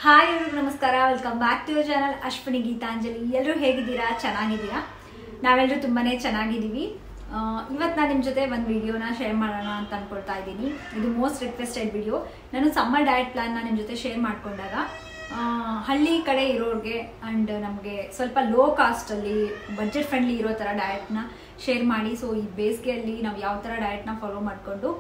Hi ಎಲ್ರಿಗೂ ನಮಸ್ಕಾರ, welcome back to your channel Ashwini Gitanjali. ಎಲ್ಲರೂ ಹೇಗಿದ್ದೀರಾ? ಚೆನ್ನಾಗಿದ್ದೀರಾ? ನಾವೆಲ್ಲರೂ ತುಂಬಾ ಚೆನ್ನಾಗಿದ್ದೀವಿ. ಇವತ್ತು ನಾನು ನಿಮ್ಮ ಜೊತೆ ಒಂದು ವಿಡಿಯೋನ ಶೇರ್ ಮಾಡೋಣ ಅಂತ ಅಂದ್ಕೊಳ್ತಾ ಇದ್ದೀನಿ. ಇದು ಮೋಸ್ಟ್ ರಿಕ್ವೆಸ್ಟೆಡ್ ವಿಡಿಯೋ. ನಾನು ಸಮ್ಮರ್ ಡಯಟ್ ಪ್ಲಾನ್ನ ನಿಮ್ಮ ಜೊತೆ ಶೇರ್ ಮಾಡ್ಕೊಂಡಾಗ ಹಳ್ಳಿ ಕಡೆ ಇರೋರಿಗೆ ಆ್ಯಂಡ್ ನಮಗೆ ಸ್ವಲ್ಪ ಲೋ ಕಾಸ್ಟಲ್ಲಿ ಬಜೆಟ್ ಫ್ರೆಂಡ್ಲಿ ಇರೋ ಥರ ಡಯಟ್ನ ಶೇರ್ ಮಾಡಿ. ಸೊ ಈ ಬೇಸಿಗೆಯಲ್ಲಿ ನಾವು ಯಾವ ಥರ ಡಯಟ್ನ ಫಾಲೋ ಮಾಡಿಕೊಂಡು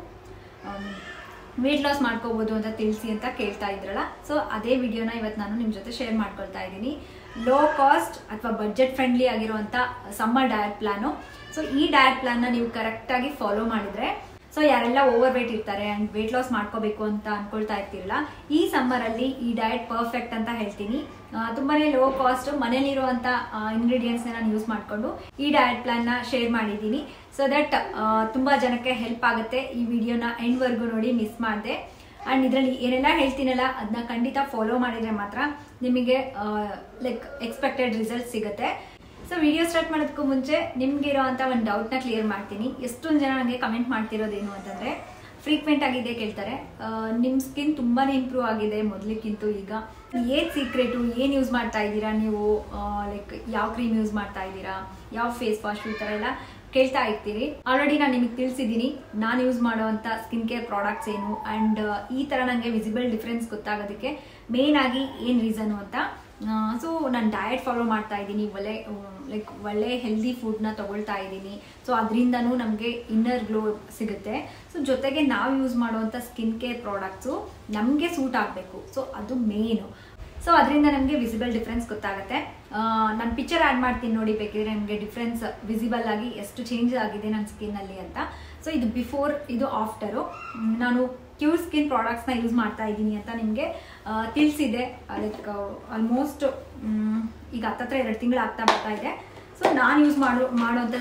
ವೇಟ್ ಲಾಸ್ ಮಾಡ್ಕೋಬೋದು ಅಂತ ತಿಳಿಸಿ ಅಂತ ಕೇಳ್ತಾ ಇದ್ರಲ್ಲ. ಸೊ ಅದೇ ವಿಡಿಯೋನ ಇವತ್ತು ನಾನು ನಿಮ್ಮ ಜೊತೆ ಶೇರ್ ಮಾಡ್ಕೊಳ್ತಾ ಇದ್ದೀನಿ. ಲೋ ಕಾಸ್ಟ್ ಅಥವಾ ಬಜೆಟ್ ಫ್ರೆಂಡ್ಲಿ ಆಗಿರುವಂಥ ಸಮ್ಮರ್ ಡಯಟ್ ಪ್ಲಾನು. ಸೊ ಈ ಡಯಟ್ ಪ್ಲಾನ್ನ ನೀವು ಕರೆಕ್ಟಾಗಿ ಫಾಲೋ ಮಾಡಿದರೆ, ಸೊ ಯಾರೆಲ್ಲ ಓವರ್ ವೇಟ್ ಇರ್ತಾರೆ ಆ್ಯಂಡ್ ವೇಟ್ ಲಾಸ್ ಮಾಡ್ಕೋಬೇಕು ಅಂತ ಅನ್ಕೊಳ್ತಾ ಇರ್ತೀರಲ್ಲ, ಈ ಸಮ್ಮರಲ್ಲಿ ಈ ಡಯಟ್ ಪರ್ಫೆಕ್ಟ್ ಅಂತ ಹೇಳ್ತೀನಿ. ತುಂಬಾ ಲೋ ಕಾಸ್ಟ್, ಮನೇಲಿರುವಂಥ ಇಂಗ್ರೀಡಿಯೆಂಟ್ಸ್ನ ನಾನು ಯೂಸ್ ಮಾಡಿಕೊಂಡು ಈ ಡಯಟ್ ಪ್ಲಾನ್ನ ಶೇರ್ ಮಾಡಿದ್ದೀನಿ. ಸೊ ದಟ್ ತುಂಬ ಜನಕ್ಕೆ ಹೆಲ್ಪ್ ಆಗುತ್ತೆ. ಈ ವಿಡಿಯೋನ ಎಂಡ್ವರೆಗೂ ನೋಡಿ, ಮಿಸ್ ಮಾಡಿದೆ. ಆ್ಯಂಡ್ ಇದರಲ್ಲಿ ಏನೆಲ್ಲ ಹೇಳ್ತೀನಲ್ಲ ಅದನ್ನ ಖಂಡಿತ ಫಾಲೋ ಮಾಡಿದರೆ ಮಾತ್ರ ನಿಮಗೆ ಲೈಕ್ ಎಕ್ಸ್ಪೆಕ್ಟೆಡ್ ರಿಸಲ್ಟ್ ಸಿಗುತ್ತೆ. ಸೊ ವಿಡಿಯೋ ಸ್ಟಾರ್ಟ್ ಮಾಡೋದಕ್ಕೂ ಮುಂಚೆ ನಿಮ್ಗೆ ಇರೋವಂಥ ಒಂದು ಡೌಟ್ನ ಕ್ಲಿಯರ್ ಮಾಡ್ತೀನಿ. ಎಷ್ಟೊಂದು ಜನ ನನಗೆ ಕಮೆಂಟ್ ಮಾಡ್ತಿರೋದೇನು ಅಂತಂದರೆ, ಫ್ರೀಕ್ವೆಂಟ್ ಆಗಿದೆ ಕೇಳ್ತಾರೆ, ನಿಮ್ಮ ಸ್ಕಿನ್ ತುಂಬಾ ಇಂಪ್ರೂವ್ ಆಗಿದೆ ಮೊದಲಿಕ್ಕಿಂತ ಈಗ. ಏನು ಸೀಕ್ರೆಟು, ಏನು ಯೂಸ್ ಮಾಡ್ತಾ ಇದ್ದೀರಾ ನೀವು, ಲೈಕ್ ಯಾವ ಕ್ರೀಮ್ ಯೂಸ್ ಮಾಡ್ತಾ ಇದ್ದೀರಾ, ಯಾವ ಫೇಸ್ ವಾಶ್, ಈ ಥರ ಎಲ್ಲ ಕೇಳ್ತಾ ಇರ್ತೀರಿ. ಆಲ್ರೆಡಿ ನಾನು ನಿಮಗೆ ತಿಳಿಸಿದ್ದೀನಿ ನಾನು ಯೂಸ್ ಮಾಡುವಂಥ ಸ್ಕಿನ್ ಕೇರ್ ಪ್ರಾಡಕ್ಟ್ಸ್ ಏನು ಆ್ಯಂಡ್ ಈ ಥರ ನನಗೆ ವಿಸಿಬಲ್ ಡಿಫ್ರೆನ್ಸ್ ಗೊತ್ತಾಗೋದಕ್ಕೆ ಮೇನ್ ಆಗಿ ಏನು ರೀಸನು ಅಂತ. ಸೊ ನಾನು ಡಯಟ್ ಫಾಲೋ ಮಾಡ್ತಾ ಇದ್ದೀನಿ, ಒಳ್ಳೆ ಹೆಲ್ದಿ ಫುಡ್ನ ತೊಗೊಳ್ತಾ ಇದ್ದೀನಿ. ಸೊ ಅದರಿಂದನೂ ನಮಗೆ ಇನ್ನರ್ ಗ್ಲೋ ಸಿಗುತ್ತೆ. ಸೊ ಜೊತೆಗೆ ನಾವು ಯೂಸ್ ಮಾಡುವಂಥ ಸ್ಕಿನ್ ಕೇರ್ ಪ್ರಾಡಕ್ಟ್ಸು ನಮಗೆ ಸೂಟ್ ಆಗಬೇಕು. ಸೊ ಅದು ಮೇನು. ಸೊ ಅದರಿಂದ ನಮಗೆ ವಿಸಿಬಲ್ ಡಿಫ್ರೆನ್ಸ್ ಗೊತ್ತಾಗುತ್ತೆ. ನಾನು ಪಿಕ್ಚರ್ ಆ್ಯಡ್ ಮಾಡ್ತೀನಿ ನೋಡಿ, ಬೇಕಿದ್ರೆ ನಿಮಗೆ ಡಿಫ್ರೆನ್ಸ್ ವಿಸಿಬಲ್ ಆಗಿ ಎಷ್ಟು ಚೇಂಜ್ ಆಗಿದೆ ನನ್ನ ಸ್ಕಿನ್ನಲ್ಲಿ ಅಂತ. ಸೊ ಇದು ಬಿಫೋರ್, ಇದು ಆಫ್ಟರು. ನಾನು ಕ್ಯೂರ್ ಸ್ಕಿನ್ ಪ್ರಾಡಕ್ಟ್ಸ್ನ ಯೂಸ್ ಮಾಡ್ತಾ ಇದ್ದೀನಿ ಅಂತ ನಿಮಗೆ ತಿಳಿಸಿದೆ. ಲೈಕ್ ಆಲ್ಮೋಸ್ಟ್ ಈಗ ಹತ್ತತ್ರ 2 ತಿಂಗಳು ಆಗ್ತಾ ಬರ್ತಾ ಇದೆ. ಸೊ ನಾನು ಯೂಸ್ ಮಾಡೋಂಥ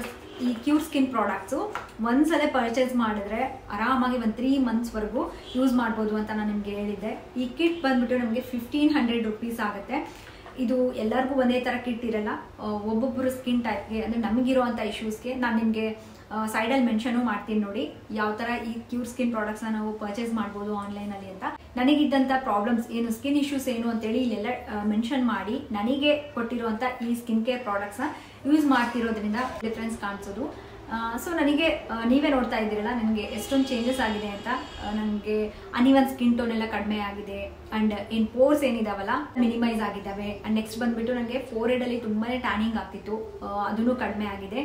ಈ ಕ್ಯೂರ್ ಸ್ಕಿನ್ ಪ್ರಾಡಕ್ಟ್ಸು ಒಂದ್ಸಲ ಪರ್ಚೇಸ್ ಮಾಡಿದ್ರೆ ಆರಾಮಾಗಿ ಒಂದು 3 ಮಂತ್ಸ್ವರೆಗೂ ಯೂಸ್ ಮಾಡ್ಬೋದು ಅಂತ ನಾನು ನಿಮಗೆ ಹೇಳಿದ್ದೆ. ಈ ಕಿಟ್ ಬಂದ್ಬಿಟ್ಟು ನಮಗೆ 1500 ರುಪೀಸ್ ಆಗುತ್ತೆ. ಇದು ಎಲ್ಲರಿಗೂ ಒಂದೇ ಥರ ಕಿಟ್ ಇರಲ್ಲ. ಒಬ್ಬೊಬ್ಬರು ಸ್ಕಿನ್ ಟೈಪ್ಗೆ, ಅಂದರೆ ನಮಗಿರೋವಂಥ ಇಶ್ಯೂಸ್ಗೆ ನಾನು ನಿಮಗೆ ಸೈಡಲ್ಲಿ ಮೆನ್ಷನು ಮಾಡ್ತೀನಿ ನೋಡಿ, ಯಾವ ಥರ ಈ ಕ್ಯೂರ್ ಸ್ಕಿನ್ ಪ್ರಾಡಕ್ಟ್ಸ್ನ ನಾವು ಪರ್ಚೇಸ್ ಮಾಡ್ಬೋದು ಆನ್ಲೈನಲ್ಲಿ ಅಂತ. ನನಗಿದ್ದಂಥ ಪ್ರಾಬ್ಲಮ್ಸ್ ಏನು, ಸ್ಕಿನ್ ಇಶ್ಯೂಸ್ ಏನು ಅಂತೇಳಿ ಇಲ್ಲೆಲ್ಲ ಮೆನ್ಷನ್ ಮಾಡಿ ನನಗೆ ಕೊಟ್ಟಿರುವಂಥ ಈ ಸ್ಕಿನ್ ಕೇರ್ ಪ್ರಾಡಕ್ಟ್ಸ್ನ ಯೂಸ್ ಮಾಡ್ತಿರೋದ್ರಿಂದ ಡಿಫ್ರೆನ್ಸ್ ಕಾಣಿಸೋದು. ಸೊ ನನಗೆ ನೀವೇ ನೋಡ್ತಾ ಇದ್ದೀರಲ್ಲ ನನಗೆ ಎಷ್ಟೊಂದು ಚೇಂಜಸ್ ಆಗಿದೆ ಅಂತ. ನನಗೆ ಅನಿವನ್ ಸ್ಕಿನ್ ಟೋನ್ ಎಲ್ಲ ಕಡಿಮೆ ಆಗಿದೆ ಆ್ಯಂಡ್ ಏನು ಪೋರ್ಸ್ ಏನಿದಾವಲ್ಲ ಮಿನಿಮೈಸ್ ಆಗಿದ್ದಾವೆ. ಆ್ಯಂಡ್ ನೆಕ್ಸ್ಟ್ ಬಂದುಬಿಟ್ಟು ನನಗೆ ಫೋರ್ಹೆಡಲ್ಲಿ ತುಂಬಾ ಟ್ಯಾನಿಂಗ್ ಆಗ್ತಿತ್ತು, ಅದೂ ಕಡಿಮೆ ಆಗಿದೆ.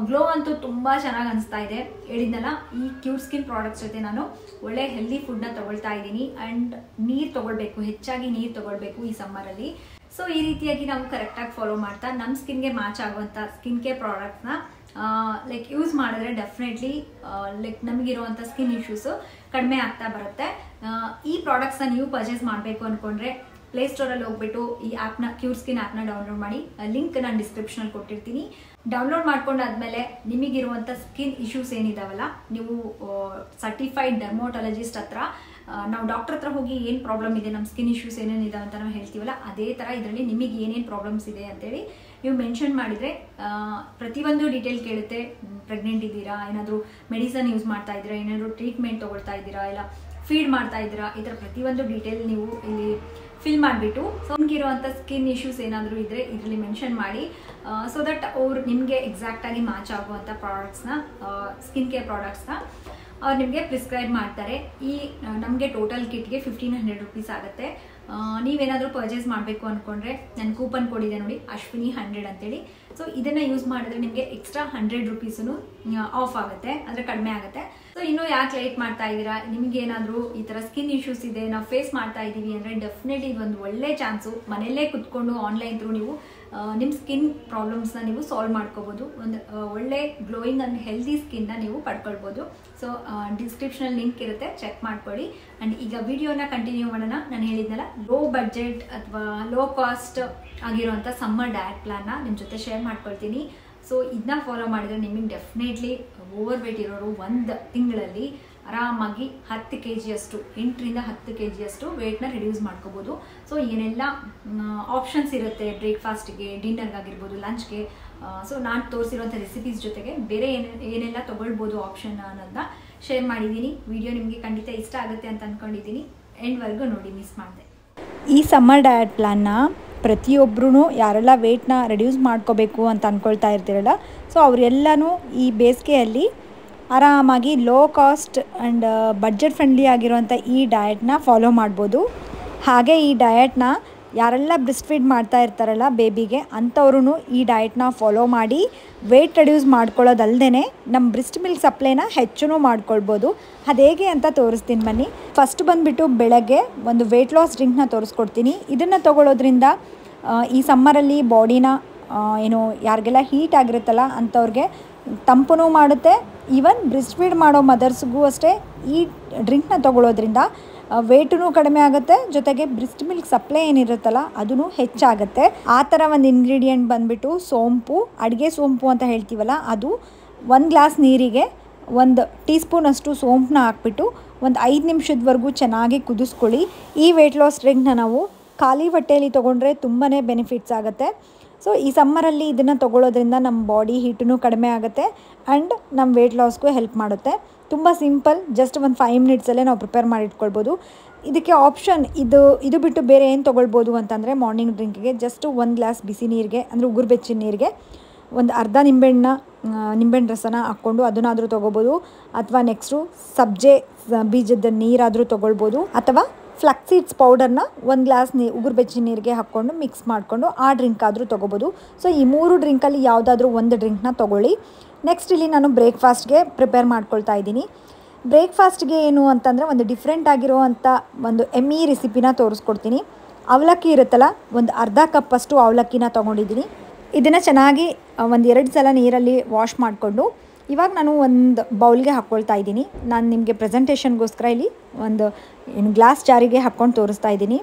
ಗ್ಲೋ ಅಂತೂ ತುಂಬ ಚೆನ್ನಾಗಿ ಅನಿಸ್ತಾ ಇದೆ. ಹೇಳಿದ್ನಲ್ಲ, ಈ ಕ್ಯೂರ್ ಸ್ಕಿನ್ ಪ್ರಾಡಕ್ಟ್ಸ್ ಜೊತೆ ನಾನು ಒಳ್ಳೆ ಹೆಲ್ದಿ ಫುಡ್ನ ತೊಗೊಳ್ತಾ ಇದ್ದೀನಿ. ಆ್ಯಂಡ್ ನೀರು ತೊಗೊಳ್ಬೇಕು, ಹೆಚ್ಚಾಗಿ ನೀರು ತೊಗೊಳ್ಬೇಕು ಈ ಸಮ್ಮರಲ್ಲಿ. ಸೊ ಈ ರೀತಿಯಾಗಿ ನಾವು ಕರೆಕ್ಟಾಗಿ ಫಾಲೋ ಮಾಡ್ತಾ ನಮ್ಮ ಸ್ಕಿನ್ಗೆ ಮ್ಯಾಚ್ ಆಗುವಂಥ ಸ್ಕಿನ್ ಕೇರ್ ಪ್ರಾಡಕ್ಟ್ಸ್ನ ಲೈಕ್ ಯೂಸ್ ಮಾಡಿದ್ರೆ ಡೆಫಿನೆಟ್ಲಿ ಲೈಕ್ ನಮಗಿರುವಂಥ ಸ್ಕಿನ್ ಇಶ್ಯೂಸು ಕಡಿಮೆ ಆಗ್ತಾ ಬರುತ್ತೆ. ಈ ಪ್ರಾಡಕ್ಟ್ಸ್ನ ನೀವು ಪರ್ಚೇಸ್ ಮಾಡಬೇಕು ಅಂದ್ಕೊಂಡ್ರೆ ಪ್ಲೇಸ್ಟೋರಲ್ಲಿ ಹೋಗ್ಬಿಟ್ಟು ಈ ಆ್ಯಪ್ನ, ಕ್ಯೂರ್ ಸ್ಕಿನ್ ಆ್ಯಪ್ನ ಡೌನ್ಲೋಡ್ ಮಾಡಿ. ಲಿಂಕ್ ನಾನು ಡಿಸ್ಕ್ರಿಪ್ಷನಲ್ಲಿ ಕೊಟ್ಟಿರ್ತೀನಿ. ಡೌನ್ಲೋಡ್ ಮಾಡ್ಕೊಂಡಾದ್ಮೇಲೆ ನಿಮಗಿರುವಂಥ ಸ್ಕಿನ್ ಇಶ್ಯೂಸ್ ಏನಿದಾವಲ್ಲ, ನೀವು ಸರ್ಟಿಫೈಡ್ ಡರ್ಮೋಟಾಲಜಿಸ್ಟ್ ಹತ್ರ, ನಾವು ಡಾಕ್ಟರ್ ಹತ್ರ ಹೋಗಿ ಏನು ಪ್ರಾಬ್ಲಮ್ ಇದೆ, ನಮ್ಮ ಸ್ಕಿನ್ ಇಶ್ಯೂಸ್ ಏನೇನಿದಾವೆ ಅಂತ ನಾವು ಹೇಳ್ತೀವಲ್ಲ, ಅದೇ ಥರ ಇದರಲ್ಲಿ ನಿಮಗೆ ಏನೇನು ಪ್ರಾಬ್ಲಮ್ಸ್ ಇದೆ ಅಂತೇಳಿ ನೀವು ಮೆನ್ಷನ್ ಮಾಡಿದರೆ ಪ್ರತಿಯೊಂದು ಡೀಟೇಲ್ ಕೇಳುತ್ತೆ. ಪ್ರೆಗ್ನೆಂಟ್ ಇದ್ದೀರಾ, ಏನಾದರೂ ಮೆಡಿಸನ್ ಯೂಸ್ ಮಾಡ್ತಾ ಇದ್ದೀರಾ, ಏನಾದರೂ ಟ್ರೀಟ್ಮೆಂಟ್ ತೊಗೊಳ್ತಾ ಇದ್ದೀರಾ, ಇಲ್ಲ ಫೀಡ್ ಮಾಡ್ತಾ ಇದ್ದೀರಾ, ಈ ಥರ ಪ್ರತಿಯೊಂದು ಡೀಟೇಲ್ ನೀವು ಇಲ್ಲಿ ಫಿಲ್ ಮಾಡಿಬಿಟ್ಟು, ಸೊ ನಿಮಗಿರುವಂಥ ಸ್ಕಿನ್ ಇಶ್ಯೂಸ್ ಏನಾದರೂ ಇದ್ದರೆ ಇದರಲ್ಲಿ ಮೆನ್ಷನ್ ಮಾಡಿ. ಸೊ ದಟ್ ಅವ್ರು ನಿಮಗೆ ಎಕ್ಸಾಕ್ಟಾಗಿ ಮ್ಯಾಚ್ ಆಗುವಂಥ ಪ್ರಾಡಕ್ಟ್ಸ್ನ, ಸ್ಕಿನ್ ಕೇರ್ ಪ್ರಾಡಕ್ಟ್ಸ್ನ ಅವ್ರು ನಿಮಗೆ ಪ್ರಿಸ್ಕ್ರೈಬ್ ಮಾಡ್ತಾರೆ. ಈ ನಮಗೆ ಟೋಟಲ್ ಕಿಟ್ಗೆ 1500 ರುಪೀಸ್ ಆಗುತ್ತೆ. ನೀವೇನಾದರೂ ಪರ್ಚೇಸ್ ಮಾಡಬೇಕು ಅಂದ್ಕೊಂಡ್ರೆ ನನ್ನ ಕೂಪನ್ ಕೋಡ್ ಇದೆ ನೋಡಿ, ಅಶ್ವಿನಿ 100 ಅಂತೇಳಿ. ಸೊ ಇದನ್ನು ಯೂಸ್ ಮಾಡಿದ್ರೆ ನಿಮಗೆ ಎಕ್ಸ್ಟ್ರಾ 100 ರುಪೀಸೂ ಆಫ್ ಆಗುತ್ತೆ, ಅಂದರೆ ಕಡಿಮೆ ಆಗುತ್ತೆ. ಸೊ ಇನ್ನೂ ಯಾಕೆ ಲೇಟ್ ಮಾಡ್ತಾ ಇದ್ದೀರಾ, ನಿಮಗೇನಾದರೂ ಈ ಥರ ಸ್ಕಿನ್ ಇಶ್ಯೂಸ್ ಇದೆ, ನಾವು ಫೇಸ್ ಮಾಡ್ತಾ ಇದ್ದೀವಿ ಅಂದರೆ ಡೆಫಿನೆಟ್ಲಿ ಇದೊಂದು ಒಳ್ಳೆ ಚಾನ್ಸು. ಮನೆಯಲ್ಲೇ ಕುತ್ಕೊಂಡು ಆನ್ಲೈನ್ ಥ್ರೂ ನೀವು ನಿಮ್ಮ ಸ್ಕಿನ್ ಪ್ರಾಬ್ಲಮ್ಸ್ನ ನೀವು ಸಾಲ್ವ್ ಮಾಡ್ಕೋಬೋದು. ಒಂದು ಒಳ್ಳೆ ಗ್ಲೋಯಿಂಗ್ ಆ್ಯಂಡ್ ಹೆಲ್ದಿ ಸ್ಕಿನ್ನ ನೀವು ಪಡ್ಕೊಳ್ಬೋದು. ಸೊ ಡಿಸ್ಕ್ರಿಪ್ಷನಲ್ಲಿ ಲಿಂಕ್ ಇರುತ್ತೆ, ಚೆಕ್ ಮಾಡ್ಕೊಳ್ಳಿ. ಆ್ಯಂಡ್ ಈಗ ವಿಡಿಯೋನ ಕಂಟಿನ್ಯೂ ಮಾಡೋಣ. ನಾನು ಹೇಳಿದ್ನಲ್ಲ, ಲೋ ಬಡ್ಜೆಟ್ ಅಥವಾ ಲೋ ಕಾಸ್ಟ್ ಆಗಿರುವಂಥ ಸಮ್ಮರ್ ಡಯಟ್ ಪ್ಲಾನ್ನ ನಿಮ್ಮ ಜೊತೆ ಶೇರ್ ಮಾಡ್ಕೊಳ್ತೀನಿ. ಸೊ ಇದನ್ನ ಫಾಲೋ ಮಾಡಿದರೆ ನಿಮಗೆ ಡೆಫಿನೆಟ್ಲಿ ಓವರ್ ವೇಟ್ ಇರೋರು 1 ತಿಂಗಳಲ್ಲಿ ಆರಾಮಾಗಿ 10 kg ಅಷ್ಟು, 8 ರಿಂದ 10 kg ಅಷ್ಟು ವೇಟ್ನ ರಿಡ್ಯೂಸ್ ಮಾಡ್ಕೋಬೋದು. ಸೊ ಏನೆಲ್ಲ ಆಪ್ಷನ್ಸ್ ಇರುತ್ತೆ ಬ್ರೇಕ್ಫಾಸ್ಟ್ಗೆ, ಡಿನ್ನರ್ಗಾಗಿರ್ಬೋದು, ಲಂಚ್ಗೆ. ಸೊ ನಾನು ತೋರಿಸಿರುವಂಥ ರೆಸಿಪೀಸ್ ಜೊತೆಗೆ ಬೇರೆ ಏನೆಲ್ಲ ತೊಗೊಳ್ಬೋದು ಆಪ್ಷನ್ ಅನ್ನೋದನ್ನ ಶೇರ್ ಮಾಡಿದ್ದೀನಿ. ವಿಡಿಯೋ ನಿಮಗೆ ಖಂಡಿತ ಇಷ್ಟ ಆಗುತ್ತೆ ಅಂತ ಅಂದ್ಕೊಂಡಿದ್ದೀನಿ. ಎಂಡ್ವರೆಗೂ ನೋಡಿ, ಮಿಸ್ ಮಾಡಿದೆ. ಈ ಸಮ್ಮರ್ ಡಯಟ್ ಪ್ಲ್ಯಾನ್ನ ಪ್ರತಿಯೊಬ್ಬರೂ ಯಾರೆಲ್ಲ ವೆಯ್ಟ್ನ ರೆಡ್ಯೂಸ್ ಮಾಡ್ಕೋಬೇಕು ಅಂತ ಅಂದ್ಕೊಳ್ತಾ ಇರ್ತೀರಲ್ಲ, ಸೊ ಅವರೆಲ್ಲನೂ ಈ ಬೇಸಿಗೆಯಲ್ಲಿ ಆರಾಮಾಗಿ low cost and budget friendly ಆಗಿರೋಂಥ ಈ ಡಯಟ್ನ ಫಾಲೋ ಮಾಡ್ಬೋದು. ಹಾಗೆ ಈ ಡಯಟ್ನ ಯಾರೆಲ್ಲ ಬ್ರೆಸ್ಟ್ ಫೀಡ್ ಮಾಡ್ತಾ ಇರ್ತಾರಲ್ಲ ಬೇಬಿಗೆ, ಅಂಥವ್ರೂ ಈ ಡಯಟ್ನ ಫಾಲೋ ಮಾಡಿ ವೆಯ್ಟ್ ರೆಡ್ಯೂಸ್ ಮಾಡ್ಕೊಳ್ಳೋದಲ್ಲದೆ ನಮ್ಮ ಬ್ರೆಸ್ಟ್ ಮಿಲ್ಕ್ ಸಪ್ಲೈನ ಹೆಚ್ಚು ಮಾಡ್ಕೊಳ್ಬೋದು. ಅದು ಹೇಗೆ ಅಂತ ತೋರಿಸ್ತೀನಿ ಬನ್ನಿ. ಫಸ್ಟ್ ಬಂದುಬಿಟ್ಟು ಬೆಳಗ್ಗೆ ಒಂದು ವೆಯ್ಟ್ ಲಾಸ್ ಡ್ರಿಂಕ್ನ ತೋರಿಸ್ಕೊಡ್ತೀನಿ. ಇದನ್ನು ತೊಗೊಳ್ಳೋದ್ರಿಂದ ಈ ಸಮ್ಮರಲ್ಲಿ ಬಾಡಿನ ಏನು ಯಾರಿಗೆಲ್ಲ ಹೀಟ್ ಆಗಿರುತ್ತಲ್ಲ ಅಂಥವ್ರಿಗೆ ತಂಪು ಮಾಡುತ್ತೆ. ಈವನ್ ಬ್ರೆಸ್ಟ್ ಫೀಡ್ ಮಾಡೋ ಮದರ್ಸ್ಗೂ ಅಷ್ಟೇ ಈ ಡ್ರಿಂಕ್ನ ತೊಗೊಳ್ಳೋದ್ರಿಂದ ವೆಯ್ಟೂ ಕಡಿಮೆ ಆಗುತ್ತೆ, ಜೊತೆಗೆ ಬ್ರೆಸ್ಟ್ ಮಿಲ್ಕ್ ಸಪ್ಲೈ ಏನಿರುತ್ತಲ್ಲ ಅದೂ ಹೆಚ್ಚಾಗುತ್ತೆ. ಆ ಥರ ಒಂದು ಇಂಗ್ರೀಡಿಯೆಂಟ್ ಬಂದುಬಿಟ್ಟು ಸೋಂಪು, ಅಡುಗೆ ಸೋಂಪು ಅಂತ ಹೇಳ್ತೀವಲ್ಲ ಅದು. 1 ಗ್ಲಾಸ್ ನೀರಿಗೆ 1 ಟೀ ಸ್ಪೂನಷ್ಟು ಸೋಂಪನ್ನ ಹಾಕ್ಬಿಟ್ಟು ಒಂದು 5 ನಿಮಿಷದವರೆಗೂ ಚೆನ್ನಾಗಿ ಕುದಿಸ್ಕೊಳ್ಳಿ. ಈ ವೆಯ್ಟ್ ಲಾಸ್ ಡ್ರಿಂಕ್ನ ನಾವು ಖಾಲಿ ಹೊಟ್ಟೆಯಲ್ಲಿ ತೊಗೊಂಡ್ರೆ ತುಂಬಾ ಬೆನಿಫಿಟ್ಸ್ ಆಗುತ್ತೆ. ಸೊ ಈ ಸಮ್ಮರಲ್ಲಿ ಇದನ್ನು ತೊಗೊಳ್ಳೋದ್ರಿಂದ ನಮ್ಮ ಬಾಡಿ ಹೀಟೂ ಕಡಿಮೆ ಆಗುತ್ತೆ ಆ್ಯಂಡ್ ನಮ್ಮ ವೆಯ್ಟ್ ಲಾಸ್ಗೂ ಹೆಲ್ಪ್ ಮಾಡುತ್ತೆ. ತುಂಬ ಸಿಂಪಲ್, ಜಸ್ಟ್ ಒಂದು 5 ಮಿನಿಟ್ಸಲ್ಲೇ ನಾವು ಪ್ರಿಪೇರ್ ಮಾಡಿ ಇಟ್ಕೊಳ್ಬೋದು. ಇದಕ್ಕೆ ಆಪ್ಷನ್ ಇದು ಬಿಟ್ಟು ಬೇರೆ ಏನು ತೊಗೊಳ್ಬೋದು ಅಂತಂದರೆ, ಮಾರ್ನಿಂಗ್ ಡ್ರಿಂಕಿಗೆ ಜಸ್ಟ್ 1 ಗ್ಲಾಸ್ ಬಿಸಿ ನೀರಿಗೆ ಅಂದರೆ ಉಗುರು ಬೆಚ್ಚಿನ ನೀರಿಗೆ ಒಂದು ಅರ್ಧ ನಿಂಬೆಹಣ್ಣು ರಸನ ಹಾಕ್ಕೊಂಡು ಅದನ್ನಾದರೂ ತೊಗೋಬೋದು. ಅಥವಾ ನೆಕ್ಸ್ಟು ಸಬ್ಜೆ ಬೀಜದ ನೀರಾದರೂ ತೊಗೊಳ್ಬೋದು. ಅಥವಾ ಫ್ಲಕ್ಸ್ ಸೀಡ್ಸ್ ಪೌಡರ್ನ 1 ಗ್ಲಾಸ್ ಉಗುರು ಬೆಚ್ಚಿನ ನೀರಿಗೆ ಹಾಕ್ಕೊಂಡು ಮಿಕ್ಸ್ ಮಾಡಿಕೊಂಡು ಆ ಡ್ರಿಂಕ್ ಆದರೂ ತೊಗೋಬೋದು. ಸೊ ಈ 3 ಡ್ರಿಂಕಲ್ಲಿ ಯಾವುದಾದ್ರೂ ಒಂದು ಡ್ರಿಂಕ್ನ ತೊಗೊಳ್ಳಿ. ನೆಕ್ಸ್ಟ್ ಇಲ್ಲಿ ನಾನು ಬ್ರೇಕ್ಫಾಸ್ಟ್ಗೆ ಪ್ರಿಪೇರ್ ಮಾಡ್ಕೊಳ್ತಾ ಇದ್ದೀನಿ. ಬ್ರೇಕ್ಫಾಸ್ಟ್ಗೆ ಏನು ಅಂತಂದರೆ ಒಂದು ಡಿಫ್ರೆಂಟ್ ಆಗಿರುವಂಥ ಒಂದು ಎಮ್ಮಿ ರೆಸಿಪಿನ ತೋರಿಸ್ಕೊಡ್ತೀನಿ. ಅವಲಕ್ಕಿ ಇರುತ್ತಲ್ಲ, ಒಂದು ಅರ್ಧ ಕಪ್ಪಷ್ಟು ಅವಲಕ್ಕಿನ ತೊಗೊಂಡಿದ್ದೀನಿ. ಇದನ್ನು ಚೆನ್ನಾಗಿ 1-2 ಸಲ ನೀರಲ್ಲಿ ವಾಶ್ ಮಾಡಿಕೊಂಡು ಇವಾಗ ನಾನು ಒಂದು ಬೌಲ್ಗೆ ಹಾಕ್ಕೊಳ್ತಾ ಇದ್ದೀನಿ. ನಾನು ನಿಮಗೆ ಪ್ರೆಸೆಂಟೇಷನ್ಗೋಸ್ಕರ ಇಲ್ಲಿ ಒಂದು ಗ್ಲಾಸ್ ಜಾರಿಗೆ ಹಾಕ್ಕೊಂಡು ತೋರಿಸ್ತಾ ಇದ್ದೀನಿ.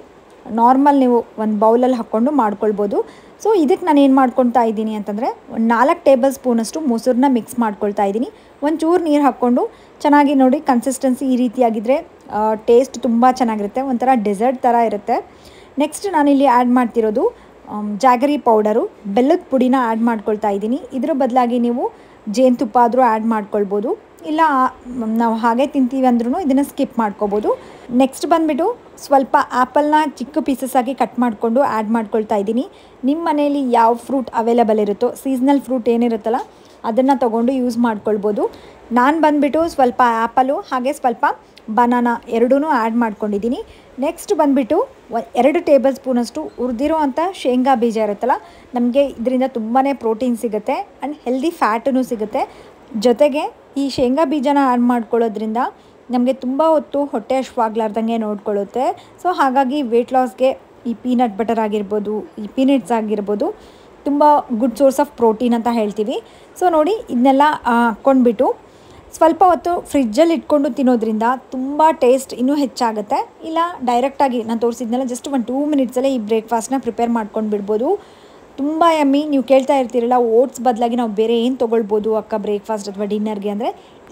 ನಾರ್ಮಲ್ ನೀವು ಒಂದು ಬೌಲಲ್ಲಿ ಹಾಕ್ಕೊಂಡು ಮಾಡ್ಕೊಳ್ಬೋದು. ಸೊ ಇದಕ್ಕೆ ನಾನು ಏನು ಮಾಡ್ಕೊಳ್ತಾ ಇದ್ದೀನಿ ಅಂತಂದರೆ, ಒಂದು 4 ಟೇಬಲ್ ಸ್ಪೂನಷ್ಟು ಮೊಸರನ್ನ ಮಿಕ್ಸ್ ಮಾಡ್ಕೊಳ್ತಾ ಇದ್ದೀನಿ. ಒಂಚೂರು ನೀರು ಹಾಕ್ಕೊಂಡು ಚೆನ್ನಾಗಿ ನೋಡಿ, ಕನ್ಸಿಸ್ಟೆನ್ಸಿ ಈ ರೀತಿಯಾಗಿದ್ದರೆ ಟೇಸ್ಟ್ ತುಂಬ ಚೆನ್ನಾಗಿರುತ್ತೆ, ಒಂಥರ ಡೆಸರ್ಟ್ ಥರ ಇರುತ್ತೆ. ನೆಕ್ಸ್ಟ್ ನಾನಿಲ್ಲಿ ಆ್ಯಡ್ ಮಾಡ್ತಿರೋದು ಜಾಗರಿ ಪೌಡರು, ಬೆಲ್ಲದ ಪುಡಿನ ಆ್ಯಡ್ ಮಾಡ್ಕೊಳ್ತಾ ಇದ್ದೀನಿ. ಇದ್ರ ಬದಲಾಗಿ ನೀವು ಜೇನುತುಪ್ಪ ಆದರೂ ಆ್ಯಡ್ ಮಾಡ್ಕೊಳ್ಬೋದು, ಇಲ್ಲ ನಾವು ಹಾಗೆ ತಿಂತೀವಿ ಅಂದ್ರೂ ಇದನ್ನು ಸ್ಕಿಪ್ ಮಾಡ್ಕೋಬೋದು. ನೆಕ್ಸ್ಟ್ ಬಂದುಬಿಟ್ಟು ಸ್ವಲ್ಪ ಆ್ಯಪಲ್ನ ಚಿಕ್ಕ ಪೀಸಸ್ ಆಗಿ ಕಟ್ ಮಾಡಿಕೊಂಡು ಆ್ಯಡ್ ಮಾಡ್ಕೊಳ್ತಾ ಇದ್ದೀನಿ. ನಿಮ್ಮ ಮನೇಲಿ ಯಾವ ಫ್ರೂಟ್ ಅವೈಲೇಬಲ್ ಇರುತ್ತೋ, ಸೀಸ್ನಲ್ ಫ್ರೂಟ್ ಏನಿರುತ್ತಲ್ಲ ಅದನ್ನು ತೊಗೊಂಡು ಯೂಸ್ ಮಾಡ್ಕೊಳ್ಬೋದು. ನಾನು ಬಂದುಬಿಟ್ಟು ಸ್ವಲ್ಪ ಆ್ಯಪಲು ಹಾಗೆ ಸ್ವಲ್ಪ ಬನಾನಾ ಎರಡೂ ಆ್ಯಡ್ ಮಾಡ್ಕೊಂಡಿದ್ದೀನಿ. ನೆಕ್ಸ್ಟ್ ಬಂದುಬಿಟ್ಟು 2 ಟೇಬಲ್ ಸ್ಪೂನಷ್ಟು ಹುರಿದಿರೋ ಅಂಥ ಶೇಂಗಾ ಬೀಜ ಇರುತ್ತಲ್ಲ, ನಮಗೆ ಇದರಿಂದ ತುಂಬಾ ಪ್ರೋಟೀನ್ ಸಿಗುತ್ತೆ ಆ್ಯಂಡ್ ಹೆಲ್ದಿ ಫ್ಯಾಟೂ ಸಿಗುತ್ತೆ. ಜೊತೆಗೆ ಈ ಶೇಂಗಾ ಬೀಜನ ಆ್ಯಡ್ ಮಾಡ್ಕೊಳ್ಳೋದ್ರಿಂದ ನಮಗೆ ತುಂಬ ಹೊತ್ತು ಹೊಟ್ಟೆ ಹಶ್ವಾಗ್ಲಾರ್ದಂಗೆ ನೋಡ್ಕೊಳ್ಳುತ್ತೆ. ಸೊ ಹಾಗಾಗಿ ವೆಯ್ಟ್ ಲಾಸ್ಗೆ ಈ ಪೀನಟ್ ಬಟರ್ ಆಗಿರ್ಬೋದು, ಈ ಪೀನಟ್ಸ್ ಆಗಿರ್ಬೋದು ತುಂಬ ಗುಡ್ ಸೋರ್ಸ್ ಆಫ್ ಪ್ರೋಟೀನ್ ಅಂತ ಹೇಳ್ತೀವಿ. ಸೊ ನೋಡಿ, ಇದನ್ನೆಲ್ಲ ಹಾಕ್ಕೊಂಡ್ಬಿಟ್ಟು ಸ್ವಲ್ಪ ಹೊತ್ತು ಫ್ರಿಜ್ಜಲ್ಲಿ ಇಟ್ಕೊಂಡು ತಿನ್ನೋದ್ರಿಂದ ತುಂಬ ಟೇಸ್ಟ್ ಇನ್ನೂ ಹೆಚ್ಚಾಗುತ್ತೆ. ಇಲ್ಲ ಡೈರೆಕ್ಟಾಗಿ ನಾನು ತೋರಿಸಿದ್ನೆಲ್ಲ ಜಸ್ಟ್ 2 ಮಿನಿಟ್ಸಲ್ಲೇ ಈ ಬ್ರೇಕ್ಫಾಸ್ಟ್ನ ಪ್ರಿಪೇರ್ ಮಾಡ್ಕೊಂಡು ಬಿಡ್ಬೋದು. ತುಂಬ ಯಮ್ಮಿ. ನೀವು ಕೇಳ್ತಾ ಇರ್ತೀರಲ್ಲ, ಓಟ್ಸ್ ಬದಲಾಗಿ ನಾವು ಬೇರೆ ಏನು ತೊಗೊಳ್ಬೋದು ಅಕ್ಕ ಬ್ರೇಕ್ಫಾಸ್ಟ್ ಅಥವಾ ಡಿನ್ನರ್ಗೆ ಅಂದರೆ,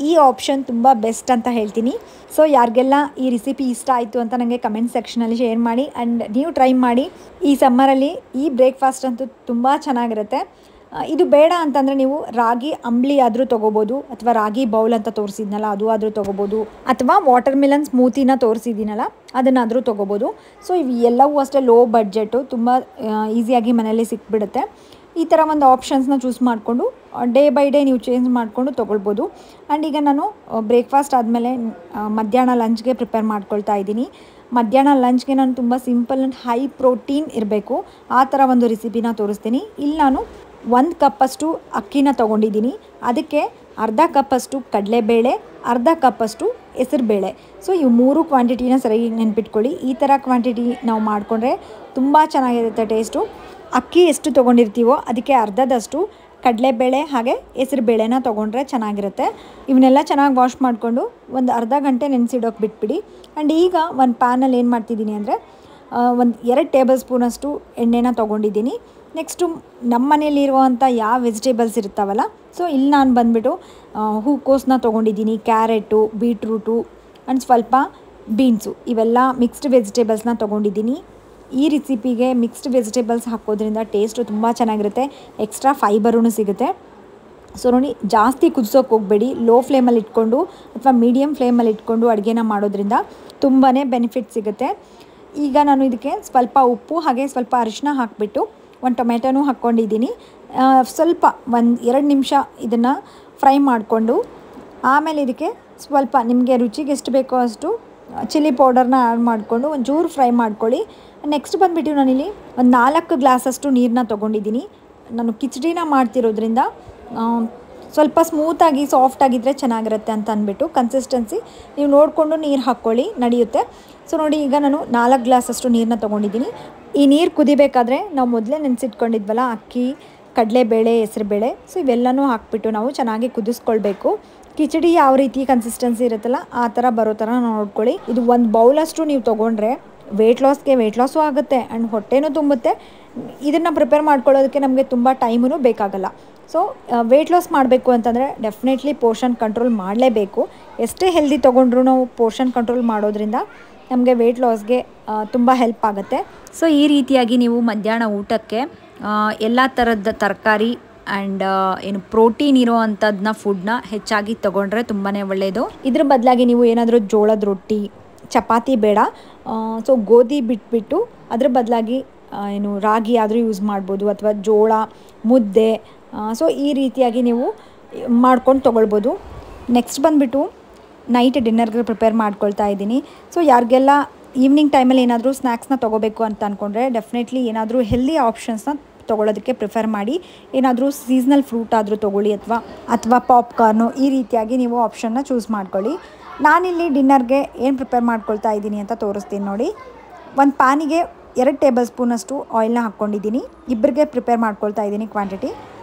ಈ ಆಪ್ಷನ್ ತುಂಬ ಬೆಸ್ಟ್ ಅಂತ ಹೇಳ್ತೀನಿ. ಸೊ ಯಾರಿಗೆಲ್ಲ ಈ ರೆಸಿಪಿ ಇಷ್ಟ ಆಯಿತು ಅಂತ ನನಗೆ ಕಮೆಂಟ್ ಸೆಕ್ಷನಲ್ಲಿ ಶೇರ್ ಮಾಡಿ ಆ್ಯಂಡ್ ನೀವು ಟ್ರೈ ಮಾಡಿ. ಈ ಸಮ್ಮರಲ್ಲಿ ಈ ಬ್ರೇಕ್ಫಾಸ್ಟ್ ಅಂತೂ ತುಂಬ ಚೆನ್ನಾಗಿರುತ್ತೆ. ಇದು ಬೇಡ ಅಂತಂದರೆ ನೀವು ರಾಗಿ ಅಂಬ್ಲಿ ಆದರೂ ತೊಗೋಬೋದು, ಅಥವಾ ರಾಗಿ ಬೌಲ್ ಅಂತ ತೋರಿಸಿದ್ನಲ್ಲ ಅದು ಆದರೂ ತೊಗೋಬೋದು, ಅಥವಾ ವಾಟರ್ ಮಿಲನ್ ಸ್ಮೂತಿನ ತೋರಿಸಿದ್ದೀನಲ್ಲ ಅದನ್ನಾದರೂ ತೊಗೋಬೋದು. ಸೊ ಇವು ಎಲ್ಲವೂ ಅಷ್ಟೇ ಲೋ ಬಡ್ಜೆಟು, ತುಂಬ ಈಸಿಯಾಗಿ ಮನೆಯಲ್ಲಿ ಸಿಕ್ಬಿಡುತ್ತೆ. ಈ ಥರ ಒಂದು ಆಪ್ಷನ್ಸ್ನ ಚೂಸ್ ಮಾಡಿಕೊಂಡು ಡೇ ಬೈ ಡೇ ನೀವು ಚೇಂಜ್ ಮಾಡಿಕೊಂಡು ತೊಗೊಳ್ಬೋದು. ಆ್ಯಂಡ್ ಈಗ ನಾನು ಬ್ರೇಕ್ಫಾಸ್ಟ್ ಆದಮೇಲೆ ಮಧ್ಯಾಹ್ನ ಲಂಚ್ಗೆ ಪ್ರಿಪೇರ್ ಮಾಡ್ಕೊಳ್ತಾ ಇದ್ದೀನಿ. ಮಧ್ಯಾಹ್ನ ಲಂಚ್ಗೆ ನಾನು ತುಂಬ ಸಿಂಪಲ್ ಆ್ಯಂಡ್ ಹೈ ಪ್ರೋಟೀನ್ ಇರಬೇಕು ಆ ಥರ ಒಂದು ರೆಸಿಪಿನ ತೋರಿಸ್ತೀನಿ. ಇಲ್ಲಿ ನಾನು 1 ಕಪ್ಪಷ್ಟು ಅಕ್ಕಿನ ತೊಗೊಂಡಿದ್ದೀನಿ. ಅದಕ್ಕೆ ಅರ್ಧ ಕಪ್ಪಷ್ಟು ಕಡಲೆಬೇಳೆ, ಅರ್ಧ ಕಪ್ಪಷ್ಟು ಹೆಸರುಬೇಳೆ. ಸೊ ಇವು 3 ಕ್ವಾಂಟಿಟಿನ ಸರಿಯಾಗಿ ನೆನ್ಪಿಟ್ಕೊಳ್ಳಿ. ಈ ಥರ ಕ್ವಾಂಟಿಟಿ ನಾವು ಮಾಡಿಕೊಂಡ್ರೆ ತುಂಬ ಚೆನ್ನಾಗಿರುತ್ತೆ ಟೇಸ್ಟು. ಅಕ್ಕಿ ಎಷ್ಟು ತೊಗೊಂಡಿರ್ತೀವೋ ಅದಕ್ಕೆ ಅರ್ಧದಷ್ಟು ಕಡಲೆಬೇಳೆ ಹಾಗೆ ಹೆಸರುಬೇಳೆನ ತೊಗೊಂಡ್ರೆ ಚೆನ್ನಾಗಿರುತ್ತೆ. ಇವನ್ನೆಲ್ಲ ಚೆನ್ನಾಗಿ ವಾಶ್ ಮಾಡಿಕೊಂಡು ಒಂದು ಅರ್ಧ ಗಂಟೆ ನೆನೆಸಿಡೋಕೆ ಬಿಟ್ಬಿಡಿ. ಆ್ಯಂಡ್ ಈಗ ಒಂದು ಪ್ಯಾನಲ್ಲಿ ಏನು ಮಾಡ್ತಿದ್ದೀನಿ ಅಂದರೆ, ಒಂದು 2 ಟೇಬಲ್ ಸ್ಪೂನಷ್ಟು ಎಣ್ಣೆನ ತೊಗೊಂಡಿದ್ದೀನಿ. ನೆಕ್ಸ್ಟು ನಮ್ಮ ಮನೇಲಿರುವಂಥ ಯಾವ ವೆಜಿಟೇಬಲ್ಸ್ ಇರ್ತಾವಲ್ಲ, ಸೊ ಇಲ್ಲಿ ನಾನು ಬಂದುಬಿಟ್ಟು ಹೂಕೋಸನ್ನ ತೊಗೊಂಡಿದ್ದೀನಿ, ಕ್ಯಾರೆಟು, ಬೀಟ್ರೂಟು ಆ್ಯಂಡ್ ಸ್ವಲ್ಪ ಬೀನ್ಸು, ಇವೆಲ್ಲ ಮಿಕ್ಸ್ಡ್ ವೆಜಿಟೇಬಲ್ಸ್ನ ತೊಗೊಂಡಿದ್ದೀನಿ. ಈ ರೆಸಿಪಿಗೆ ಮಿಕ್ಸ್ಡ್ ವೆಜಿಟೇಬಲ್ಸ್ ಹಾಕೋದ್ರಿಂದ ಟೇಸ್ಟು ತುಂಬ ಚೆನ್ನಾಗಿರುತ್ತೆ, ಎಕ್ಸ್ಟ್ರಾ ಫೈಬರೂ ಸಿಗುತ್ತೆ. ಸೊ ನೋಡಿ, ಜಾಸ್ತಿ ಕುದಿಸೋಕೆ ಹೋಗಬೇಡಿ, ಲೋ ಫ್ಲೇಮಲ್ಲಿ ಇಟ್ಕೊಂಡು ಅಥವಾ ಮೀಡಿಯಮ್ ಫ್ಲೇಮಲ್ಲಿ ಇಟ್ಕೊಂಡು ಅಡುಗೆನ ಮಾಡೋದ್ರಿಂದ ತುಂಬಾ ಬೆನಿಫಿಟ್ ಸಿಗುತ್ತೆ. ಈಗ ನಾನು ಇದಕ್ಕೆ ಸ್ವಲ್ಪ ಉಪ್ಪು ಹಾಗೆ ಸ್ವಲ್ಪ ಅರಿಶಿನ ಹಾಕಿಬಿಟ್ಟು ಒಂದು ಟೊಮೆಟೊನೂ ಹಾಕ್ಕೊಂಡಿದ್ದೀನಿ. ಸ್ವಲ್ಪ 1-2 ನಿಮಿಷ ಇದನ್ನು ಫ್ರೈ ಮಾಡಿಕೊಂಡು ಆಮೇಲೆ ಇದಕ್ಕೆ ಸ್ವಲ್ಪ ನಿಮಗೆ ರುಚಿಗೆ ಎಷ್ಟು ಬೇಕೋ ಅಷ್ಟು ಚಿಲ್ಲಿ ಪೌಡರ್ನ ಆ್ಯಡ್ ಮಾಡಿಕೊಂಡು ಒಂಚೂರು ಫ್ರೈ ಮಾಡ್ಕೊಳ್ಳಿ. ನೆಕ್ಸ್ಟ್ ಬಂದುಬಿಟ್ಟು ನಾನಿಲ್ಲಿ ಒಂದು 4 ಗ್ಲಾಸಷ್ಟು ನೀರನ್ನ ತೊಗೊಂಡಿದ್ದೀನಿ. ನಾನು ಕಿಚಡಿನ ಮಾಡ್ತಿರೋದ್ರಿಂದ ಸ್ವಲ್ಪ ಸ್ಮೂತಾಗಿ ಸಾಫ್ಟಾಗಿದ್ದರೆ ಚೆನ್ನಾಗಿರುತ್ತೆ ಅಂತ ಅಂದ್ಬಿಟ್ಟು ಕನ್ಸಿಸ್ಟೆನ್ಸಿ ನೀವು ನೋಡಿಕೊಂಡು ನೀರು ಹಾಕ್ಕೊಳ್ಳಿ, ನಡೆಯುತ್ತೆ. ಸೊ ನೋಡಿ, ಈಗ ನಾನು 4 ಗ್ಲಾಸಷ್ಟು ನೀರನ್ನ ತೊಗೊಂಡಿದ್ದೀನಿ. ಈ ನೀರು ಕುದಿಬೇಕಾದ್ರೆ ನಾವು ಮೊದಲೇ ನೆನೆಸಿಟ್ಕೊಂಡಿದ್ವಲ್ಲ ಅಕ್ಕಿ, ಕಡಲೆಬೇಳೆ, ಹೆಸರುಬೇಳೆ, ಸೊ ಇವೆಲ್ಲನೂ ಹಾಕ್ಬಿಟ್ಟು ನಾವು ಚೆನ್ನಾಗಿ ಕುದಿಸ್ಕೊಳ್ಬೇಕು. ಕಿಚಡಿ ಯಾವ ರೀತಿ ಕನ್ಸಿಸ್ಟೆನ್ಸಿ ಇರುತ್ತಲ್ಲ ಆ ಥರ ಬರೋ ಥರ ನೋಡ್ಕೊಳ್ಳಿ. ಇದು ಒಂದು ಬೌಲಷ್ಟು ನೀವು ತೊಗೊಂಡ್ರೆ ವೆಯ್ಟ್ ಲಾಸು ಆಗುತ್ತೆ ಆ್ಯಂಡ್ ಹೊಟ್ಟೆನೂ ತುಂಬುತ್ತೆ. ಇದನ್ನು ಪ್ರಿಪೇರ್ ಮಾಡ್ಕೊಳ್ಳೋದಕ್ಕೆ ನಮಗೆ ತುಂಬ ಟೈಮೂ ಬೇಕಾಗಲ್ಲ. ಸೊ ವೆಯ್ಟ್ ಲಾಸ್ ಮಾಡಬೇಕು ಅಂತಂದರೆ ಡೆಫಿನೆಟ್ಲಿ ಪೋರ್ಷನ್ ಕಂಟ್ರೋಲ್ ಮಾಡಲೇಬೇಕು. ಎಷ್ಟೇ ಹೆಲ್ದಿ ತೊಗೊಂಡ್ರೂ ನಾವು ಪೋರ್ಷನ್ ಕಂಟ್ರೋಲ್ ಮಾಡೋದ್ರಿಂದ ನಮಗೆ ವೆಯ್ಟ್ ಲಾಸ್ಗೆ ತುಂಬ ಹೆಲ್ಪ್ ಆಗುತ್ತೆ. ಸೊ ಈ ರೀತಿಯಾಗಿ ನೀವು ಮಧ್ಯಾಹ್ನ ಊಟಕ್ಕೆ ಎಲ್ಲ ಥರದ ತರಕಾರಿ ಆ್ಯಂಡ್ ಏನು ಪ್ರೋಟೀನ್ ಇರೋ ಅಂಥದ್ದನ್ನ ಫುಡ್ನ ಹೆಚ್ಚಾಗಿ ತೊಗೊಂಡ್ರೆ ತುಂಬಾ ಒಳ್ಳೆಯದು. ಇದ್ರ ಬದಲಾಗಿ ನೀವು ಏನಾದರೂ ಜೋಳದ ರೊಟ್ಟಿ, ಚಪಾತಿ ಬೇಡ, ಸೊ ಗೋಧಿ ಬಿಟ್ಬಿಟ್ಟು ಅದ್ರ ಬದಲಾಗಿ ಏನು ರಾಗಿ ಆದರೂ ಯೂಸ್ ಮಾಡ್ಬೋದು, ಅಥವಾ ಜೋಳ ಮುದ್ದೆ, ಸೊ ಈ ರೀತಿಯಾಗಿ ನೀವು ಮಾಡ್ಕೊಂಡು ತೊಗೊಳ್ಬೋದು. ನೆಕ್ಸ್ಟ್ ಬಂದುಬಿಟ್ಟು ನೈಟ್ ಡಿನ್ನರ್ಗೆ ಪ್ರಿಪೇರ್ ಮಾಡ್ಕೊಳ್ತಾ ಇದ್ದೀನಿ. ಸೊ ಯಾರಿಗೆಲ್ಲ ಈವ್ನಿಂಗ್ ಟೈಮಲ್ಲಿ ಏನಾದರೂ ಸ್ನ್ಯಾಕ್ಸ್ನ ತೊಗೋಬೇಕು ಅಂತ ಅಂದ್ಕೊಂಡ್ರೆ ಡೆಫಿನೆಟ್ಲಿ ಏನಾದರೂ ಹೆಲ್ದಿ ಆಪ್ಷನ್ಸ್ನ ತೊಗೊಳೋದಕ್ಕೆ ಪ್ರಿಫರ್ ಮಾಡಿ. ಏನಾದರೂ ಸೀಸ್ನಲ್ ಫ್ರೂಟ್ ಆದರೂ ತೊಗೊಳ್ಳಿ, ಅಥವಾ ಪಾಪ್ಕಾರ್ನು, ಈ ರೀತಿಯಾಗಿ ನೀವು ಆಪ್ಷನ್ನ ಚೂಸ್ ಮಾಡ್ಕೊಳ್ಳಿ. ನಾನಿಲ್ಲಿ ಡಿನ್ನರ್ಗೆ ಏನು ಪ್ರಿಪೇರ್ ಮಾಡ್ಕೊಳ್ತಾ ಇದ್ದೀನಿ ಅಂತ ತೋರಿಸ್ತೀನಿ ನೋಡಿ. ಒಂದು ಪ್ಯಾನಿಗೆ 2 ಟೇಬಲ್ ಸ್ಪೂನಷ್ಟು ಆಯಿಲ್ನ ಹಾಕ್ಕೊಂಡಿದ್ದೀನಿ. ಇಬ್ಬರಿಗೆ ಪ್ರಿಪೇರ್ ಮಾಡ್ಕೊಳ್ತಾ ಇದ್ದೀನಿ ಕ್ವಾಂಟಿಟಿ.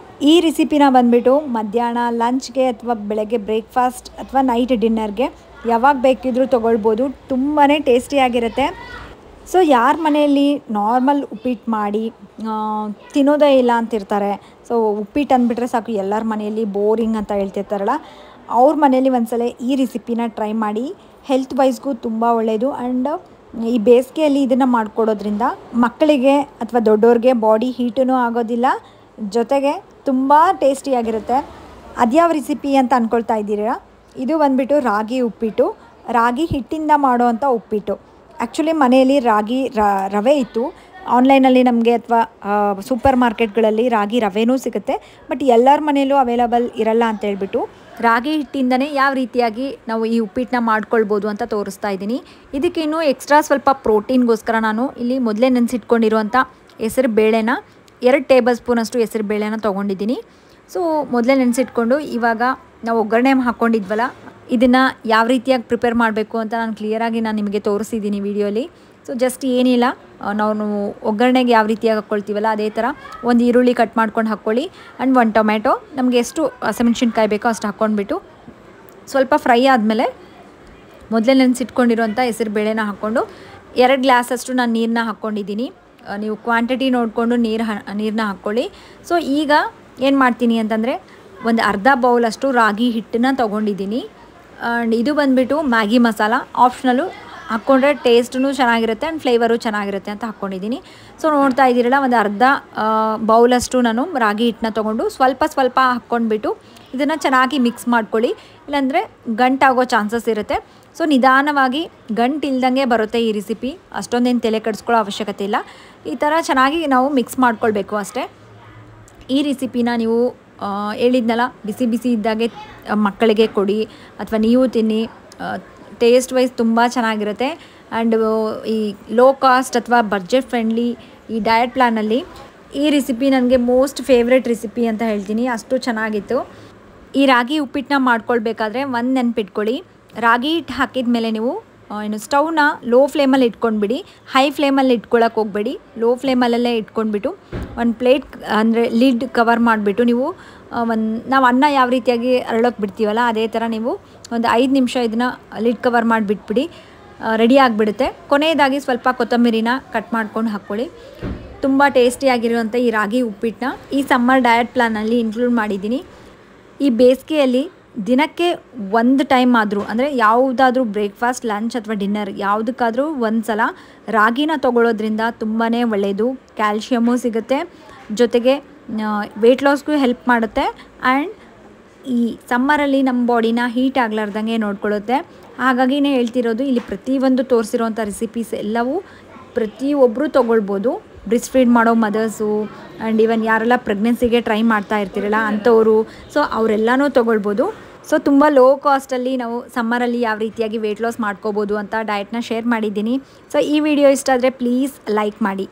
ಈ ರೆಸಿಪಿನ ಬಂದುಬಿಟ್ಟು ಮಧ್ಯಾಹ್ನ ಲಂಚ್ಗೆ ಅಥವಾ ಬೆಳಗ್ಗೆ ಬ್ರೇಕ್ಫಾಸ್ಟ್ ಅಥವಾ ನೈಟ್ ಡಿನ್ನರ್ಗೆ ಯಾವಾಗ ಬೇಕಿದ್ರೂ ತೊಗೊಳ್ಬೋದು. ತುಂಬಾ ಟೇಸ್ಟಿಯಾಗಿರುತ್ತೆ. ಸೊ ಯಾರ ಮನೆಯಲ್ಲಿ ನಾರ್ಮಲ್ ಉಪ್ಪಿಟ್ಟು ಮಾಡಿ ತಿನ್ನೋದೇ ಇಲ್ಲ ಅಂತಿರ್ತಾರೆ, ಸೊ ಉಪ್ಪಿಟ್ಟು ಅಂದ್ಬಿಟ್ರೆ ಸಾಕು ಎಲ್ಲರ ಮನೆಯಲ್ಲಿ ಬೋರಿಂಗ್ ಅಂತ ಹೇಳ್ತಿರ್ತಾರಲ್ಲ, ಅವ್ರ ಮನೆಯಲ್ಲಿ ಒಂದ್ಸಲ ಈ ರೆಸಿಪಿನ ಟ್ರೈ ಮಾಡಿ. ಹೆಲ್ತ್ ವೈಸ್ಗೂ ತುಂಬ ಒಳ್ಳೆಯದು. ಆ್ಯಂಡ್ ಈ ಬೇಸಿಗೆಯಲ್ಲಿ ಇದನ್ನು ಮಾಡಿಕೊಡೋದ್ರಿಂದ ಮಕ್ಕಳಿಗೆ ಅಥವಾ ದೊಡ್ಡವ್ರಿಗೆ ಬಾಡಿ ಹೀಟೂ ಆಗೋದಿಲ್ಲ, ಜೊತೆಗೆ ತುಂಬ ಟೇಸ್ಟಿಯಾಗಿರುತ್ತೆ. ಅದ್ಯಾವ ರೆಸಿಪಿ ಅಂತ ಅಂದ್ಕೊಳ್ತಾ ಇದ್ದೀರಾ? ಇದು ಬಂದುಬಿಟ್ಟು ರಾಗಿ ಉಪ್ಪಿಟ್ಟು, ರಾಗಿ ಹಿಟ್ಟಿಂದ ಮಾಡೋ ಅಂಥ ಉಪ್ಪಿಟ್ಟು. ಆ್ಯಕ್ಚುಲಿ ಮನೆಯಲ್ಲಿ ರಾಗಿ ರವೆ ಇತ್ತು. ಆನ್ಲೈನಲ್ಲಿ ನಮಗೆ ಅಥವಾ ಸೂಪರ್ ಮಾರ್ಕೆಟ್ಗಳಲ್ಲಿ ರಾಗಿ ರವೆನೂ ಸಿಗುತ್ತೆ, ಬಟ್ ಎಲ್ಲರ ಮನೆಯಲ್ಲೂ ಅವೈಲಬಲ್ ಇರಲ್ಲ ಅಂತ ಹೇಳ್ಬಿಟ್ಟು ರಾಗಿ ಹಿಟ್ಟಿಂದನೇ ಯಾವ ರೀತಿಯಾಗಿ ನಾವು ಈ ಉಪ್ಪಿಟ್ಟನ್ನ ಮಾಡ್ಕೊಳ್ಬೋದು ಅಂತ ತೋರಿಸ್ತಾ ಇದ್ದೀನಿ. ಇದಕ್ಕೇನು ಎಕ್ಸ್ಟ್ರಾ ಸ್ವಲ್ಪ ಪ್ರೋಟೀನ್ಗೋಸ್ಕರ ನಾನು ಇಲ್ಲಿ ಮೊದಲೇ ನೆನೆಸಿಟ್ಕೊಂಡಿರುವಂಥ ಹೆಸರು ಬೇಳೆನ 2 ಟೇಬಲ್ ಸ್ಪೂನಷ್ಟು ಹೆಸರು ಬೇಳೆನ ತೊಗೊಂಡಿದ್ದೀನಿ. ಸೊ ಮೊದಲೇ ನೆನೆಸಿಟ್ಕೊಂಡು ಇವಾಗ ನಾವು ಒಗ್ಗರಣೆ ಹಾಕ್ಕೊಂಡಿದ್ವಲ್ಲ, ಇದನ್ನು ಯಾವ ರೀತಿಯಾಗಿ ಪ್ರಿಪೇರ್ ಮಾಡಬೇಕು ಅಂತ ನಾನು ಕ್ಲಿಯರಾಗಿ ನಿಮಗೆ ತೋರಿಸಿದ್ದೀನಿ ವಿಡಿಯೋಲಿ. ಸೊ ಜಸ್ಟ್ ಏನಿಲ್ಲ, ನಾವು ಒಗ್ಗರಣೆಗೆ ಯಾವ ರೀತಿಯಾಗಿ ಹಾಕ್ಕೊಳ್ತೀವಲ್ಲ ಅದೇ ಥರ ಒಂದು ಈರುಳ್ಳಿ ಕಟ್ ಮಾಡ್ಕೊಂಡು ಹಾಕ್ಕೊಳ್ಳಿ, ಆ್ಯಂಡ್ 1 ಟೊಮೆಟೊ, ನಮಗೆ ಎಷ್ಟು ಹಸಿಮೆಣ್ಸಿನ್ಕಾಯಿ ಬೇಕೋ ಅಷ್ಟು ಹಾಕ್ಕೊಂಡ್ಬಿಟ್ಟು ಸ್ವಲ್ಪ ಫ್ರೈ ಆದಮೇಲೆ ಮೊದಲೇ ನೆನೆಸಿಟ್ಕೊಂಡಿರೋಂಥ ಹೆಸರು ಬೇಳೆನ ಹಾಕ್ಕೊಂಡು 2 ಗ್ಲಾಸಷ್ಟು ನಾನು ನೀರನ್ನ ಹಾಕ್ಕೊಂಡಿದ್ದೀನಿ. ನೀವು ಕ್ವಾಂಟಿಟಿ ನೋಡಿಕೊಂಡು ನೀರನ್ನ ಹಾಕ್ಕೊಳ್ಳಿ. ಸೊ ಈಗ ಏನು ಮಾಡ್ತೀನಿ ಅಂತಂದರೆ ಒಂದು ಅರ್ಧ ಬೌಲಷ್ಟು ರಾಗಿ ಹಿಟ್ಟನ್ನ ತೊಗೊಂಡಿದ್ದೀನಿ. ಆ್ಯಂಡ್ ಇದು ಬಂದುಬಿಟ್ಟು ಮ್ಯಾಗಿ ಮಸಾಲ ಆಪ್ಷನಲ್ಲು, ಹಾಕ್ಕೊಂಡ್ರೆ ಟೇಸ್ಟೂ ಚೆನ್ನಾಗಿರುತ್ತೆ ಆ್ಯಂಡ್ ಫ್ಲೇವರು ಚೆನ್ನಾಗಿರುತ್ತೆ ಅಂತ ಹಾಕ್ಕೊಂಡಿದ್ದೀನಿ. ಸೊ ನೋಡ್ತಾ ಇದ್ದೀರಲ್ಲ, ಒಂದು ಅರ್ಧ ಬೌಲಷ್ಟು ನಾನು ರಾಗಿ ಹಿಟ್ಟನ್ನ ತೊಗೊಂಡು ಸ್ವಲ್ಪ ಹಾಕ್ಕೊಂಡ್ಬಿಟ್ಟು ಇದನ್ನು ಚೆನ್ನಾಗಿ ಮಿಕ್ಸ್ ಮಾಡ್ಕೊಳ್ಳಿ, ಇಲ್ಲಾಂದರೆ ಗಂಟಾಗೋ ಚಾನ್ಸಸ್ ಇರುತ್ತೆ. ಸೊ ನಿಧಾನವಾಗಿ ಗಂಟಿಲ್ದಂಗೆ ಬರುತ್ತೆ ಈ ರೆಸಿಪಿ, ಅಷ್ಟೊಂದೇನು ತಲೆ ಕೆಡಿಸ್ಕೊಳ್ಳೋ ಅವಶ್ಯಕತೆ ಇಲ್ಲ. ಈ ಥರ ಚೆನ್ನಾಗಿ ನಾವು ಮಿಕ್ಸ್ ಮಾಡ್ಕೊಳ್ಬೇಕು ಅಷ್ಟೇ. ಈ ರೆಸಿಪಿನ ನೀವು ಹೇಳಿದ್ನಲ್ಲ, ಬಿಸಿ ಇದ್ದಾಗೆ ಮಕ್ಕಳಿಗೆ ಕೊಡಿ ಅಥವಾ ನೀವು ತಿನ್ನಿ. ಟೇಸ್ಟ್ ವೈಸ್ ತುಂಬ ಚೆನ್ನಾಗಿರುತ್ತೆ. ಆ್ಯಂಡ್ ಈ ಲೋ ಕಾಸ್ಟ್ ಅಥವಾ ಬಡ್ಜೆಟ್ ಫ್ರೆಂಡ್ಲಿ ಈ ಡಯಟ್ ಪ್ಲ್ಯಾನಲ್ಲಿ ಈ ರೆಸಿಪಿ ನನಗೆ ಮೋಸ್ಟ್ ಫೇವ್ರೆಟ್ ರೆಸಿಪಿ ಅಂತ ಹೇಳ್ತೀನಿ, ಅಷ್ಟು ಚೆನ್ನಾಗಿತ್ತು. ಈ ರಾಗಿ ಉಪ್ಪಿಟ್ಟನ್ನ ಮಾಡ್ಕೊಳ್ಬೇಕಾದ್ರೆ ಒಂದು ನೆನಪಿಟ್ಕೊಳ್ಳಿ, ರಾಗಿ ಹಿಟ್ಟು ಹಾಕಿದ ಮೇಲೆ ನೀವು ಸ್ಟವ್ನ ಲೋ ಫ್ಲೇಮಲ್ಲಿ ಇಟ್ಕೊಂಡ್ಬಿಡಿ, ಹೈ ಫ್ಲೇಮಲ್ಲಿ ಇಟ್ಕೊಳ್ಳೋಕೆ ಹೋಗಬೇಡಿ. ಲೋ ಫ್ಲೇಮಲ್ಲೇ ಇಟ್ಕೊಂಡ್ಬಿಟ್ಟು ಒಂದು ಪ್ಲೇಟ್ ಅಂದರೆ ಲಿಡ್ ಕವರ್ ಮಾಡಿಬಿಟ್ಟು ನೀವು ನಾವು ಅನ್ನ ಯಾವ ರೀತಿಯಾಗಿ ಅರಳೋಕೆ ಬಿಡ್ತೀವಲ್ಲ ಅದೇ ಥರ ನೀವು ಒಂದು 5 ನಿಮಿಷ ಇದನ್ನು ಲಿಡ್ ಕವರ್ ಮಾಡಿಬಿಟ್ಬಿಡಿ, ರೆಡಿ ಆಗಿಬಿಡುತ್ತೆ. ಕೊನೆಯದಾಗಿ ಸ್ವಲ್ಪ ಕೊತ್ತಂಬರಿನ ಕಟ್ ಮಾಡ್ಕೊಂಡು ಹಾಕ್ಕೊಳ್ಳಿ. ತುಂಬ ಟೇಸ್ಟಿಯಾಗಿರುವಂಥ ಈ ರಾಗಿ ಉಪ್ಪಿಟ್ಟನ್ನ ಈ ಸಮ್ಮರ್ ಡಯಟ್ ಪ್ಲಾನಲ್ಲಿ ಇನ್ಕ್ಲೂಡ್ ಮಾಡಿದ್ದೀನಿ. ಈ ಬೇಸಿಗೆಯಲ್ಲಿ ದಿನಕ್ಕೆ 1 ಟೈಮ್ ಆದರೂ, ಅಂದರೆ ಯಾವುದಾದ್ರೂ ಬ್ರೇಕ್ಫಾಸ್ಟ್, ಲಂಚ್ ಅಥವಾ ಡಿನ್ನರ್ ಯಾವುದಕ್ಕಾದರೂ ಒಂದು ಸಲ ರಾಗಿನ ತೊಗೊಳ್ಳೋದ್ರಿಂದ ತುಂಬಾ ಒಳ್ಳೆಯದು. ಕ್ಯಾಲ್ಶಿಯಮ್ಮು ಸಿಗುತ್ತೆ, ಜೊತೆಗೆ ವೆಯ್ಟ್ ಲಾಸ್ಗೂ ಹೆಲ್ಪ್ ಮಾಡುತ್ತೆ. ಆ್ಯಂಡ್ ಈ ಸಮ್ಮರಲ್ಲಿ ನಮ್ಮ ಬಾಡಿನ ಹೀಟ್ ಆಗಲಾರ್ದಂಗೆ ನೋಡ್ಕೊಳ್ಳುತ್ತೆ. ಹಾಗಾಗಿನೇ ಹೇಳ್ತಿರೋದು, ಇಲ್ಲಿ ಪ್ರತಿಯೊಂದು ತೋರಿಸಿರೋಂಥ ರೆಸಿಪೀಸ್ ಎಲ್ಲವೂ ಪ್ರತಿಯೊಬ್ಬರು ತೊಗೊಳ್ಬೋದು. ಬ್ರೆಸ್ಟ್ ಫೀಡ್ ಮಾಡೋ ಮದರ್ಸು ಆ್ಯಂಡ್ ಈವನ್ ಯಾರೆಲ್ಲ ಪ್ರೆಗ್ನೆನ್ಸಿಗೆ ಟ್ರೈ ಮಾಡ್ತಾ ಇರ್ತೀರಲ್ಲ ಅಂಥವರು, ಸೊ ಅವರೆಲ್ಲನೂ ತೊಗೊಳ್ಬೋದು. ಸೊ ತುಂಬ ಲೋ ಕಾಸ್ಟಲ್ಲಿ ನಾವು ಸಮ್ಮರಲ್ಲಿ ಯಾವ ರೀತಿಯಾಗಿ ವೆಯ್ಟ್ ಲಾಸ್ ಮಾಡ್ಕೋಬೋದು ಅಂತ ಡಯಟ್ನ ಶೇರ್ ಮಾಡಿದ್ದೀನಿ. ಸೊ ಈ ವಿಡಿಯೋ ಇಷ್ಟ ಆದರೆ ಪ್ಲೀಸ್ ಲೈಕ್ ಮಾಡಿ.